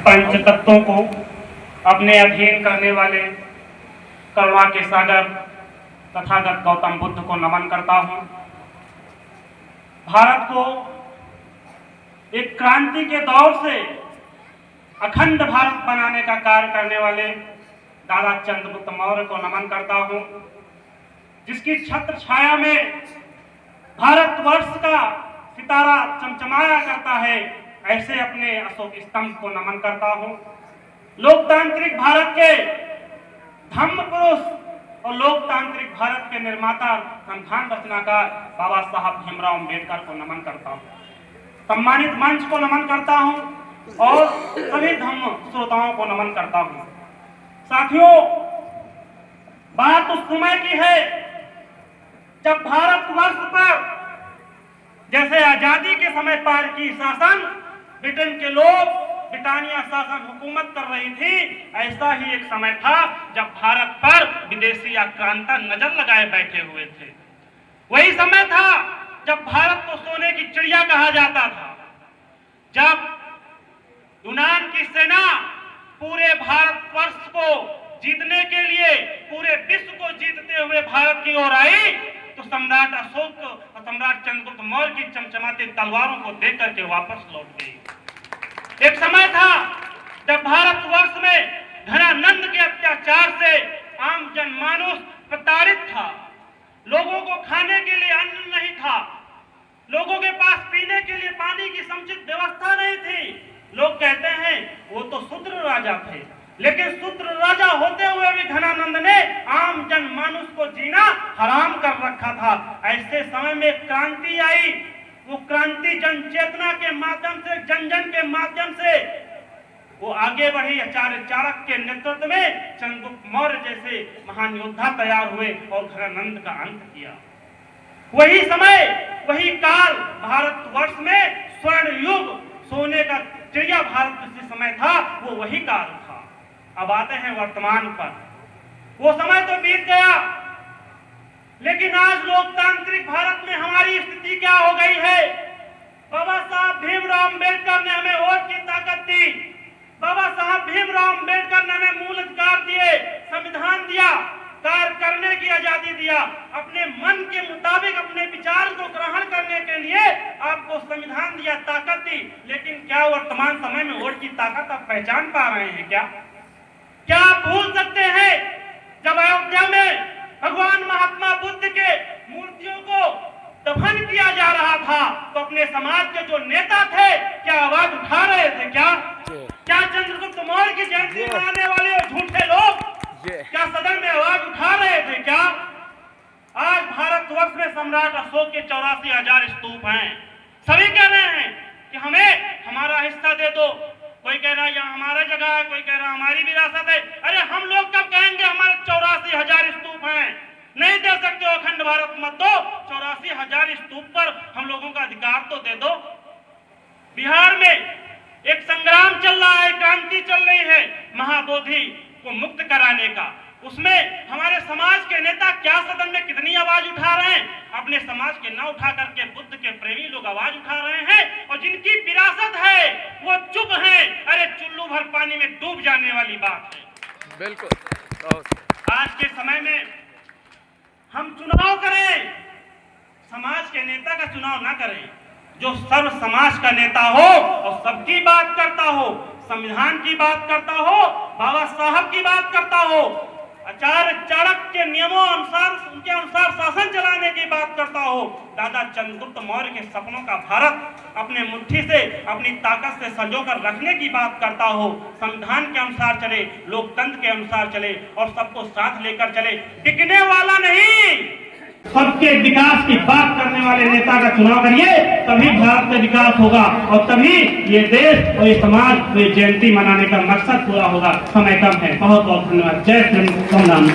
पंच तत्वों को अपने अधीन करने वाले करुणा के सागर तथागत गौतम बुद्ध को नमन करता हूँ। भारत को एक क्रांति के दौर से अखंड भारत बनाने का कार्य करने वाले दादा चंद्रगुप्त मौर्य को नमन करता हूँ, जिसकी छत्र छाया में भारतवर्ष का सितारा चमचमाया करता है। ऐसे अपने अशोक स्तंभ को नमन करता हूँ। लोकतांत्रिक भारत के धम्म पुरुष और लोकतांत्रिक भारत के निर्माता संविधान रचनाकार बाबा साहब भीमराव अम्बेडकर को नमन करता हूँ। सम्मानित मंच को नमन करता हूँ और सभी धम्म श्रोताओं को नमन करता हूँ। साथियों, बात उस समय की है जब भारतवर्ष पर जैसे आजादी के समय पारकी शासन ब्रिटेन के लोग ब्रिटानिया शासन हुकूमत कर रही थी, ऐसा ही एक समय था जब भारत पर विदेशी आक्रांता नजर लगाए बैठे हुए थे। वही समय था जब भारत को सोने की चिड़िया कहा जाता था, जब यूनान की सेना पूरे भारतवर्ष को जीतने के लिए पूरे विश्व को जीतते हुए भारत की ओर आई, तो सम्राट अशोक और सम्राट चंद्रगुप्त मौर्य की चमचमाती तलवारों को देख करके वापस लौट गई। एक समय था जब भारतवर्ष में धनानंद के अत्याचार से आम जनमानस प्रताड़ित था। लोगों को खाने के लिए अन्न नहीं था, लोगों के पास पीने के लिए पानी की समुचित व्यवस्था नहीं थी। लोग कहते हैं वो तो शूद्र राजा थे, लेकिन शूद्र राजा होते हुए भी धनानंद ने आम जनमानस को जीना हराम कर रखा था। ऐसे समय में क्रांति आई। वो क्रांति जन चेतना के माध्यम से, जन जन के माध्यम से वो आगे बढ़ी। आचार्य चाणक्य के नेतृत्व में चंद्रगुप्त मौर्य जैसे महान योद्धा तैयार हुए और धनानंद का अंत किया। वही समय, वही काल भारतवर्ष में स्वर्ण युग, सोने का चिड़िया भारत जिस समय था, वो वही काल था। अब आते हैं वर्तमान पर। वो समय तो बीत गया, लेकिन आज लोकतांत्रिक भारत में हमारी स्थिति क्या हो गई है? बाबा साहब भीमराव अम्बेडकर ने हमें वोट की ताकत दी। बाबा साहब भीमराव अम्बेडकर ने हमें मूल अधिकार दिए, संविधान दिया, कार्य करने की आजादी दिया, अपने मन के मुताबिक अपने विचार को ग्रहण करने के लिए आपको संविधान दिया, ताकत दी। लेकिन क्या वर्तमान समय में वोट की ताकत आप पहचान पा रहे हैं? क्या आप भूल सकते हैं जब अयोध्या में भगवान महात्मा बुद्ध के मूर्तियों को दफन किया जा रहा था, तो अपने समाज के जो नेता थे क्या आवाज उठा रहे थे? क्या चंद्रगुप्त मौर्य की जयंती मनाने वाले झूठे लोग क्या सदन में आवाज उठा रहे थे? क्या आज भारतवर्ष में सम्राट अशोक के 84,000 स्तूप हैं। सभी कह रहे हैं कि हमें हमारा हिस्सा दे दो। कोई कह रहा है यहाँ हमारा जगह है, कोई कह रहा है हमारी विरासत है। अरे हम लोग कब कहेंगे हमारे 84,000 स्तूप हैं? नहीं दे सकते हो, अखंड भारत मत दो, 84,000 स्तूप पर हम लोगों का अधिकार तो दे दो। बिहार में एक संग्राम चल रहा है, क्रांति चल रही है महाबोधि को मुक्त कराने का। उसमें हमारे समाज के नेता क्या सदन में कितनी आवाज उठा रहे हैं? अपने समाज के ना उठा करके बुद्ध के प्रेमी लोग आवाज उठा रहे हैं, और जिनकी विरासत है वो चुप हैं। अरे चुल्लू भर पानी में डूब जाने वाली बात है। बिल्कुल। आज के समय में हम चुनाव करें, समाज के नेता का चुनाव ना करें, जो सर्व समाज का नेता हो और सबकी बात करता हो, संविधान की बात करता हो, बाबा साहब की बात करता हो, आचार्य चाणक्य के नियमों अनुसार, उनके अनुसार शासन चलाने की बात करता हो। दादा चंद्रगुप्त मौर्य के सपनों का भारत अपने मुट्ठी से, अपनी ताकत से संजोकर रखने की बात करता हो। संविधान के अनुसार चले, लोकतंत्र के अनुसार चले और सबको साथ लेकर चले, टिकने वाला नहीं, सबके विकास की बात करने वाले नेता का चुनाव करिए, तभी भारत में विकास होगा और तभी ये देश और ये समाज में जयंती मनाने का मकसद पूरा होगा। समय कम है। बहुत बहुत धन्यवाद। जय श्री राम।